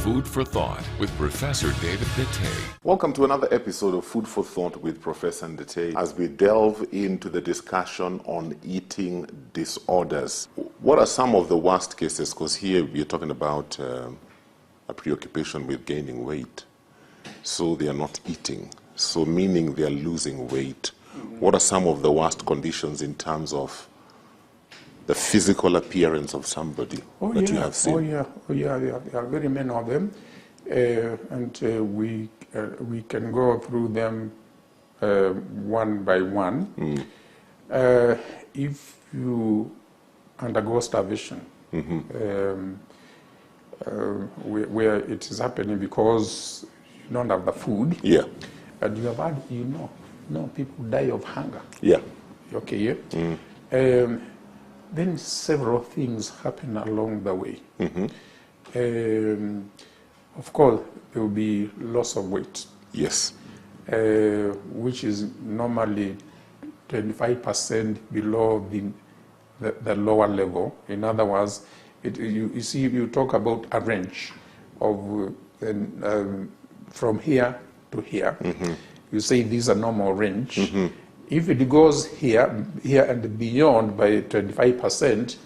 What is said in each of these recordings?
Food for Thought with Professor David Ndete. Welcome to another episode of Food for Thought with Professor Ndete as we delve into the discussion on eating disorders. What are some of the worst cases? Because here we're talking about a preoccupation with gaining weight. So they are not eating, so meaning they are losing weight. What are some of the worst conditions in terms of the physical appearance of somebody that you have seen? There are very many of them, and we can go through them one by one. If you undergo starvation, where it is happening because you don't have the food, and you have had, people die of hunger. Okay, then several things happen along the way. Of course, there will be loss of weight. Yes. Which is normally 25% below the lower level. In other words, you see, you talk about a range of from here to here. You say these are normal range. If it goes here and beyond by 25%,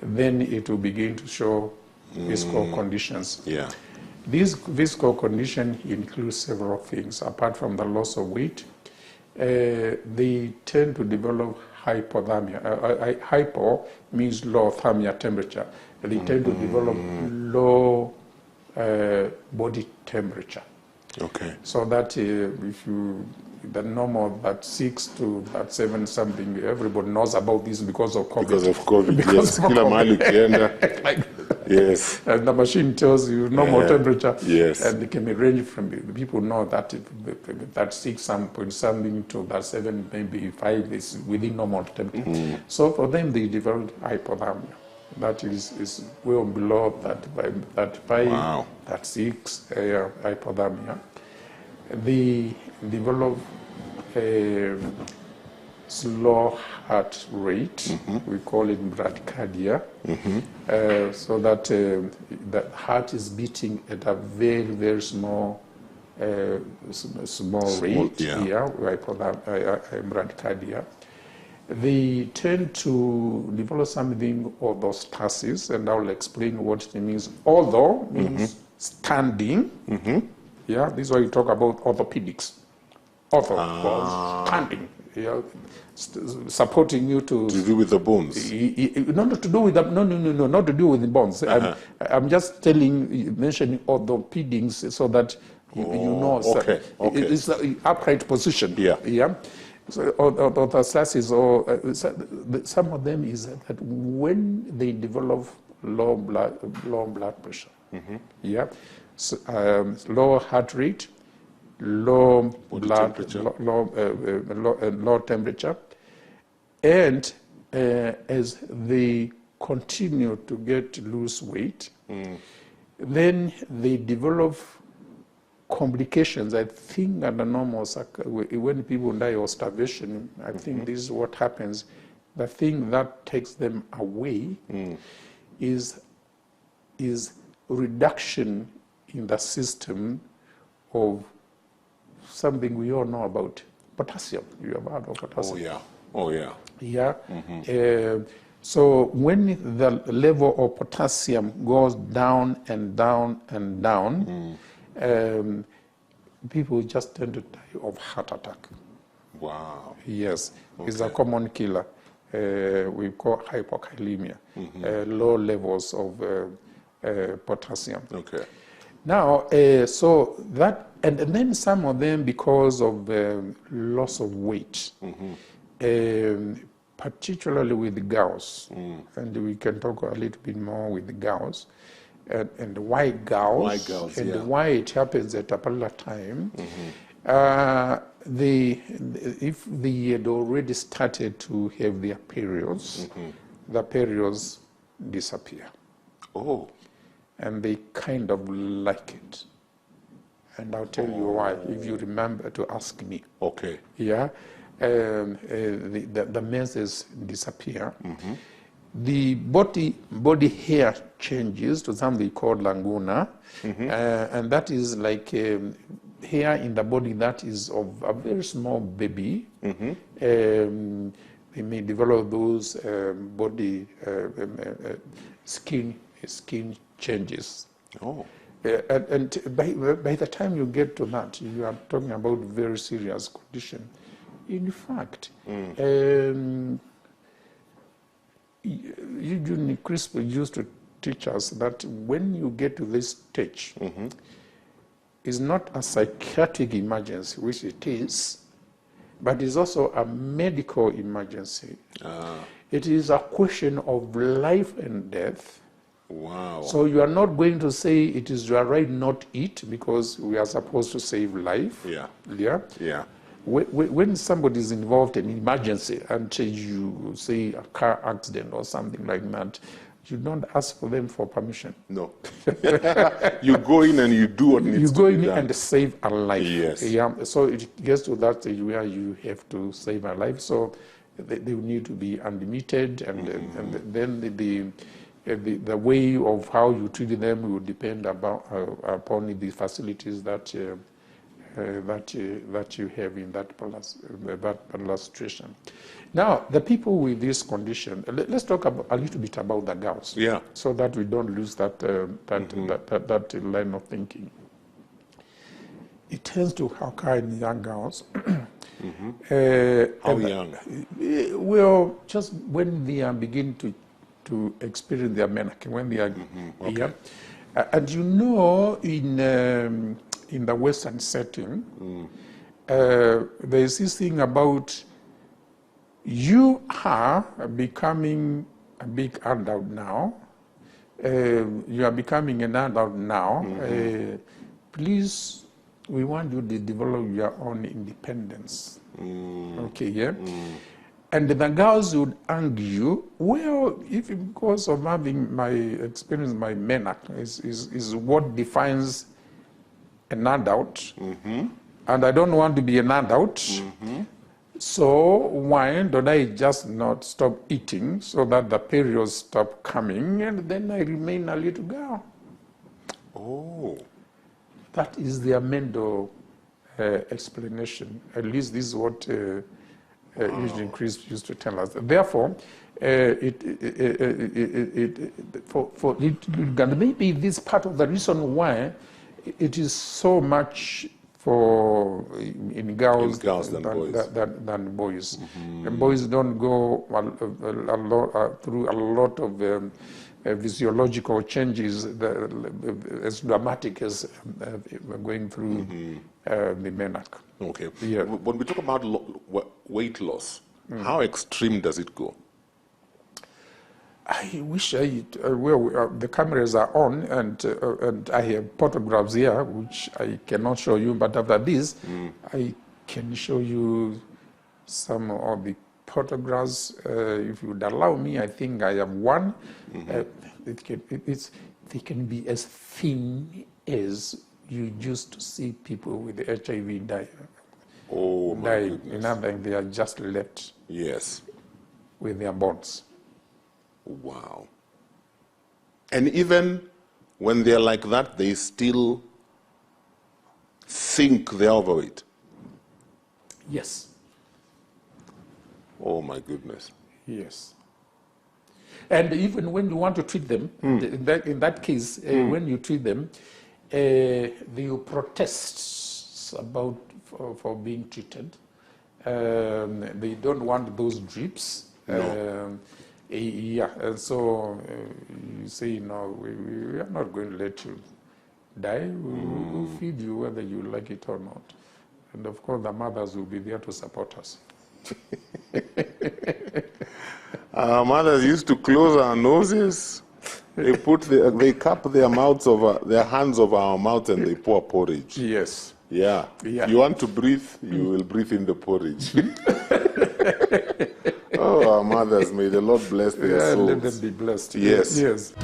then it will begin to show physical conditions. These physical conditions include several things. Apart from the loss of weight, they tend to develop hypothermia. Hypo means low thermia temperature. They tend to develop low body temperature. Okay. So that if you, the normal that 6 to that 7 something, everybody knows about this because of COVID. Because of COVID, yes. Kila mahali ukienda. Yes. And the machine tells you normal temperature. Yes. And it can be ranged from, people know that that 6 something to that 7, maybe 5 is within normal temperature. So for them, they develop hypothermia. That is well below that 5, that 6, hypothermia. They develop a slow heart rate. We call it bradycardia. So that the heart is beating at a very, very small rate. Bradycardia. They tend to develop something orthostasis, and I'll explain what it means. Ortho means standing. This is why you talk about orthopedics. Ortho was standing. Supporting you to do with the bones. Not to do with the, no, not to do with the bones. I'm just mentioning orthopedics so that you know. Okay. It's an upright position. So orthostasis, or some of them is that when they develop low blood pressure, low heart rate, low blood temperature. Low temperature, and as they continue to lose weight, then they develop complications. I think under normal, when people die of starvation, I think this is what happens. The thing that takes them away is reduction in the system of something we all know about, potassium. You have heard of potassium. So when the level of potassium goes down and down and down, people just tend to die of heart attack. Wow. Yes, it's a common killer. We call hypokalemia, low levels of potassium. Okay. Now, so that, and then some of them because of loss of weight, particularly with gout, and we can talk a little bit more with gout, and why gout, why it happens at a particular time. If they had already started to have their periods, the periods disappear. And they kind of like it. And I'll tell you why, if you remember to ask me. Okay. The menses disappear. the body hair changes to something called laguna, and that is like hair in the body that is of a very small baby. They may develop those body skin changes. Oh. And by the time you get to that, you are talking about very serious condition. In fact, Eugene Crisp used to teach us that when you get to this stage, it's not a psychiatric emergency, which it is, but it's also a medical emergency. It is a question of life and death. Wow. So you are not going to say it is your right not to eat because we are supposed to save life. Yeah. Yeah. Yeah. When somebody is involved in emergency and you say a car accident or something like that, you don't ask for them for permission. No. You go in and you do what needs to be done. You go in and save a life. Yes. Yeah. So it gets to that stage where you have to save a life. So they need to be unlimited, and then the way of how you treat them will depend upon the facilities that you have in that situation. Now, the people with this condition, let's talk a little bit about the girls, so that we don't lose that that line of thinking. It tends to occur in young girls. How young? Well, just when they are beginning to experience their menarche, when they are young. And you know, in the Western setting, there is this thing about you are becoming a big adult now. You are becoming an adult now. Please, we want you to develop your own independence. Okay, yeah? And the girls would argue, well, if because of having my experience, my menarche is what defines an adult, and I don't want to be an adult, so why don't I just not stop eating so that the periods stop coming and then I remain a little girl? Oh. That is their mental explanation. At least this is what Eugene Crisp used to tell us. Therefore, maybe this part of the reason why it is so much for in girls than boys. And boys don't go through a lot of physiological changes as dramatic as going through the menarche. Okay. Yeah. When we talk about weight loss, how extreme does it go? I wish the cameras are on, and I have photographs here which I cannot show you, but after this I can show you some of the photographs. If you would allow me, I think I have one. They can be as thin as you used to see people with HIV die. Oh my goodness. In other words, they are just left with their bones. Wow. And even when they're like that, they still think they're overweight. Yes. Oh my goodness. Yes. And even when you want to treat them, in that case, when you treat them, they will protest about for being treated. They don't want those drips. No. And so you say, no, we are not going to let you die. We'll feed you whether you like it or not. And of course, the mothers will be there to support us. Our mothers used to close our noses. They cup their mouths over their hands over our mouths and they pour porridge. Yes. Yeah. If you want to breathe, you will breathe in the porridge. Oh, our mothers, may the Lord bless their souls. Let them be blessed. Yes. Yes.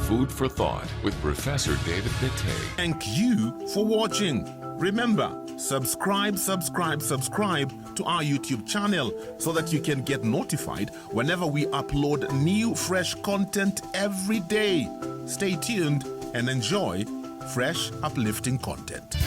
Food for thought with Professor David Bitte. Thank you for watching. Remember, subscribe to our YouTube channel so that you can get notified whenever we upload new fresh content every day. Stay tuned and enjoy fresh, uplifting content.